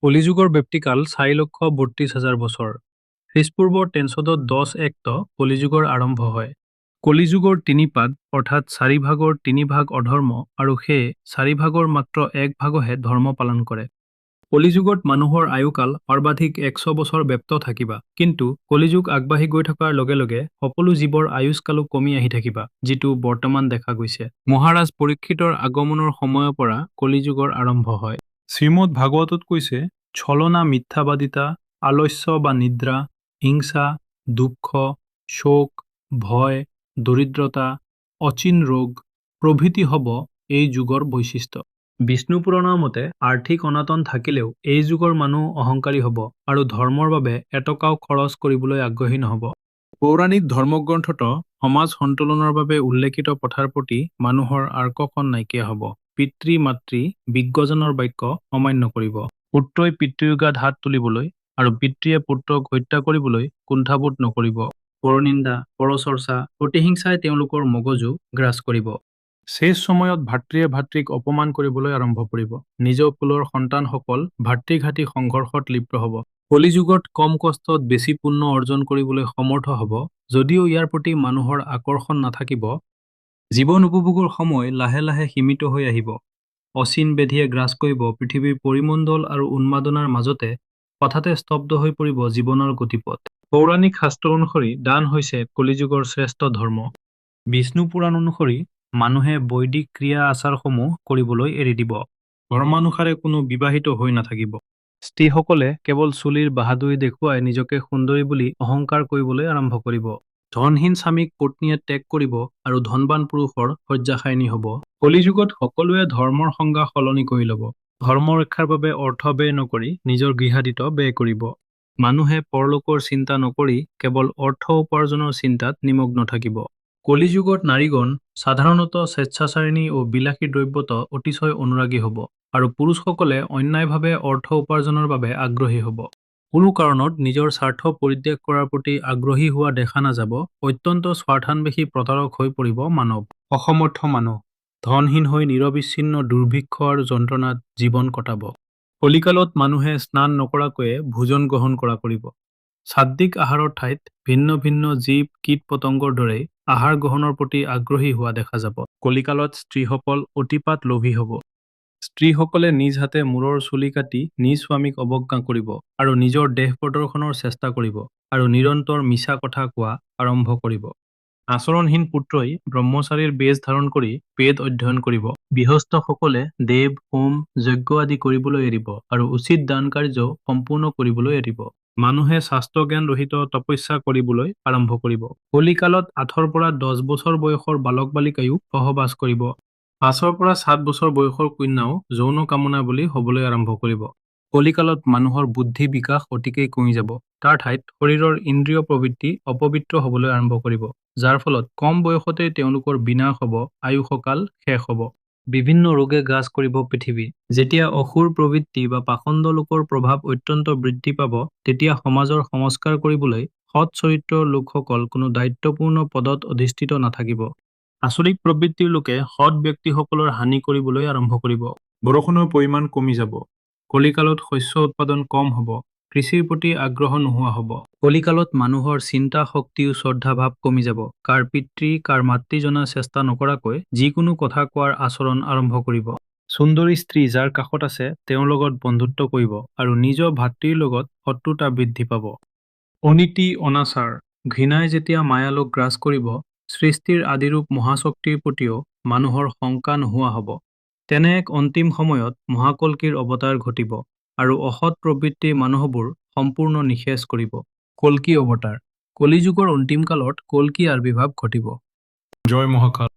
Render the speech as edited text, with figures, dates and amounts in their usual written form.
কলিযুগৰ ব্যক্তিকাল ৪,৩২,০০০ বছৰ। খ্ৰীষ্টপূৰ্ব ৩১০ কলিযুগৰ আৰম্ভ হয়। কলিযুগৰ তিনি পাদ অৰ্থাৎ ৪ ভাগৰ ৩ ভাগ অধৰ্ম আৰু সেই ৪ ভাগৰ মাত্ৰ ১ ভাগহে ধৰ্ম পালন কৰে। কলিযুগত মানুহৰ আয়ুকাল সৰ্বাধিক ১০০ বছৰ ব্যপ্ত থাকিবা, কিন্তু কলিযুগ আগবাঢ়ি গৈ থকাৰ লগে লগে সকলো জীৱৰ আয়ুষ্কালো কমি আহি থাকিবা, যিটো বৰ্তমান দেখা গৈছে। মহাৰাজ পৰীক্ষিতৰ আগমনৰ সময়ৰ পৰা কলিযুগৰ আৰম্ভ হয়। শ্ৰীমদ ভাগৱতত কৈছে, ছলনা মিথ্যাবাদিতা, আলস্য বা নিদ্ৰা, হিংসা, দুঃখ, শোক, ভয়, দৰিদ্ৰতা, অচিন ৰোগ প্ৰভৃতি হ'ব এই যুগৰ বৈশিষ্ট্য। বিষ্ণু পুৰাণৰ মতে আৰ্থিক অনাটন থাকিলেও এই যুগৰ মানুহ অহংকাৰী হ'ব আৰু ধৰ্মৰ বাবে এটকাও খৰচ কৰিবলৈ আগ্ৰহী নহ'ব। পৌৰাণিক ধৰ্মগ্ৰন্থত সমাজ সন্তোলনৰ বাবে উল্লেখিত প্ৰথাৰ প্ৰতি মানুহৰ আকৰ্ষণ নাইকিয়া হ'ব। পিতৃ মাতৃ বিজ্ঞজনৰ বাক্য অমান্য কৰিব। পুত্ৰই পিতৃৰ গাত হাত তুলিবলৈ আৰু পিতৃয়ে পুত্ৰক হত্যা কৰিবলৈ কুণ্ঠাবোধ নকৰিব। পৰনিন্দা, পৰচৰ্চা, প্ৰতিহিংসাই তেওঁলোকৰ মগজু গ্ৰাস কৰিব। শেষ সময়ত ভাতৃয়ে ভাতৃক অপমান কৰিবলৈ আৰম্ভ কৰিব। নিজ কুলৰ সন্তানসকল ভাতৃঘাতী সংঘৰ্ষত লিপ্ত হ'ব। কলিযুগত কম কষ্টত বেছি পুণ্য অৰ্জন কৰিবলৈ সমৰ্থ হ'ব। যদিও ইয়াৰ প্ৰতি মানুহৰ আকৰ্ষণ নাথাকিব, জীৱন উপভোগৰ সময় লাহে লাহে সীমিত হৈ আহিব। অচিন ব্যাধিয়ে গ্ৰাস কৰিব পৃথিৱীৰ পৰিমণ্ডল আৰু উন্মাদনাৰ মাজতে হঠাতে স্তব্ধ হৈ পৰিব জীৱনৰ গতিপথ। পৌৰাণিক শাস্ত্ৰ অনুসৰি দান হৈছে কলিযুগৰ শ্ৰেষ্ঠ ধৰ্ম। বিষ্ণু পুৰাণ অনুসৰি মানুহে বৈদিক ক্ৰিয়া আচাৰসমূহ কৰিবলৈ এৰি দিব। ধৰ্মানুসাৰে কোনো বিবাহিত হৈ নাথাকিব। স্ত্ৰীসকলে কেৱল চুলিৰ বাহাদুৰি দেখুৱাই নিজকে সুন্দৰী বুলি অহংকাৰ কৰিবলৈ আৰম্ভ কৰিব। ধনহীন স্বামীক পত্নীয়ে ত্যাগ কৰিব আৰু ধনবান পুৰুষৰ শয্যাশায়িনী হ'ব। কলিযুগত সকলোৱে ধৰ্মৰ সংজ্ঞা সলনি কৰি ল'ব। ধৰ্ম ৰক্ষাৰ বাবে অৰ্থ ব্যয় নকৰি নিজৰ গৃহাদিত ব্যয় কৰিব। মানুহে পৰলোকৰ চিন্তা নকৰি কেৱল অৰ্থ উপাৰ্জনৰ চিন্তাত নিমগ্ন থাকিব। কলিযুগত নাৰীগণ সাধাৰণতঃ স্বেচ্ছাচাৰিণী ও বিলাসী দ্ৰব্যত অতিশয় অনুৰাগী হ'ব আৰু পুৰুষসকলে অন্যায়ভাৱে অৰ্থ উপাৰ্জনৰ বাবে আগ্ৰহী হ'ব। কোনো কাৰণত নিজৰ স্বাৰ্থ পৰিত্যাগ কৰাৰ প্ৰতি আগ্ৰহী হোৱা দেখা নাযাব। অত্যন্ত স্বাৰ্থান্বেষী প্ৰতাৰক হৈ পৰিব মানৱ। অসমৰ্থ মানুহ ধনহীন হৈ নিৰবিচ্ছিন্ন দুৰ্ভিক্ষ আৰু যন্ত্ৰণাত জীৱন কটাব। কলিকালত মানুহে স্নান নকৰাকৈয়ে ভোজন গ্ৰহণ কৰা কৰিব। সাত্ত্বিক আহাৰৰ ঠাইত ভিন্ন ভিন্ন জীৱ কীট পতংগৰ দৰেই আহাৰ গ্ৰহণৰ প্ৰতি আগ্ৰহী হোৱা দেখা যাব। কলিকালত স্ত্ৰীসকল অতিপাত লোভী হ'ব। স্ত্ৰীসকলে নিজ হাতে মূৰৰ চুলি কাটি নিজ স্বামীক অৱজ্ঞা কৰিব আৰু নিজৰ দেহ প্ৰদৰ্শনৰ চেষ্টা কৰিব আৰু নিৰন্তৰ মিছা কথা কোৱা আৰম্ভ কৰিব। আচৰণহীন পুত্ৰই ব্ৰহ্মচাৰীৰ বেশ ধাৰণ কৰি বেদ অধ্যয়ন কৰিব। গৃহস্থসকলে দেৱ, হোম, যজ্ঞ আদি কৰিবলৈ এৰিব আৰু উচিত দান কাৰ্য সম্পূৰ্ণ কৰিবলৈ এৰিব। মানুহে শাস্ত্ৰজ্ঞান ৰহিত তপস্যা কৰিবলৈ আৰম্ভ কৰিব। কলিকালত ৮ৰ পৰা ১০ বছৰ বয়সৰ বালক বালিকায়ো সহবাস কৰিব। ৫ৰ পৰা ৭ বছৰ বয়সৰ কন্যাও যৌন কামনা বুলি হ'বলৈ আৰম্ভ কৰিব। কলিকালত মানুহৰ বুদ্ধি বিকাশ অতিকেই কমি যাব। তাৰ ঠাইত শৰীৰৰ ইন্দ্ৰিয় প্ৰবৃত্তি অপবিত্ৰ হ'বলৈ আৰম্ভ কৰিব, যাৰ ফলত কম বয়সতেই তেওঁলোকৰ বিনাশ হ'ব, আয়ুসকাল শেষ হ'ব। বিভিন্ন ৰোগে গ্ৰাস কৰিব পৃথিৱী। যেতিয়া অসুৰ প্ৰবৃত্তি বা পাষণ্ড লোকৰ প্ৰভাৱ অত্যন্ত বৃদ্ধি পাব, তেতিয়া সমাজৰ সংস্কাৰ কৰিবলৈ সৎ চৰিত্ৰৰ লোকসকল কোনো দায়িত্বপূৰ্ণ পদত অধিষ্ঠিত নাথাকিব। আচৰিক প্ৰবৃত্তিৰ লোকে সৎ ব্যক্তিসকলৰ হানি কৰিবলৈ আৰম্ভ কৰিব। বৰষুণৰ পৰিমাণ কমি যাব। কলিকালত শস্য উৎপাদন কম হ'ব। কৃষিৰ প্ৰতি আগ্ৰহ নোহোৱা হ'ব। কলিকালত মানুহৰ চিন্তা শক্তি ও শ্ৰদ্ধাভাৱ কমি যাব। কাৰ পিতৃ কাৰ মাতৃ জনাৰ চেষ্টা নকৰাকৈ যিকোনো কথা কোৱাৰ আচৰণ আৰম্ভ কৰিব। সুন্দৰী স্ত্ৰী যাৰ কাষত আছে তেওঁৰ লগত বন্ধুত্ব কৰিব আৰু নিজৰ ভাতৃৰ লগত শত্ৰুতা বৃদ্ধি পাব। অনীতি অনাচাৰ ঘৃণাই যেতিয়া মায়ালোক গ্ৰাস কৰিব, সৃষ্টিৰ আদিৰূপ মহাশক্তিৰ প্ৰতিও মানুহৰ শংকা নোহোৱা হ'ব। তেনে এক অন্তিম সময়ত মহাকল্কিৰ অৱতাৰ ঘটিব আৰু অসৎ প্ৰবৃত্তিৰ মানুহবোৰ সম্পূৰ্ণ নিঃশেষ কৰিব। কল্কি অৱতাৰ কলিযুগৰ অন্তিম কালত কল্কি আবিৰ্ভাৱ ঘটিব। জয় মহাকাল।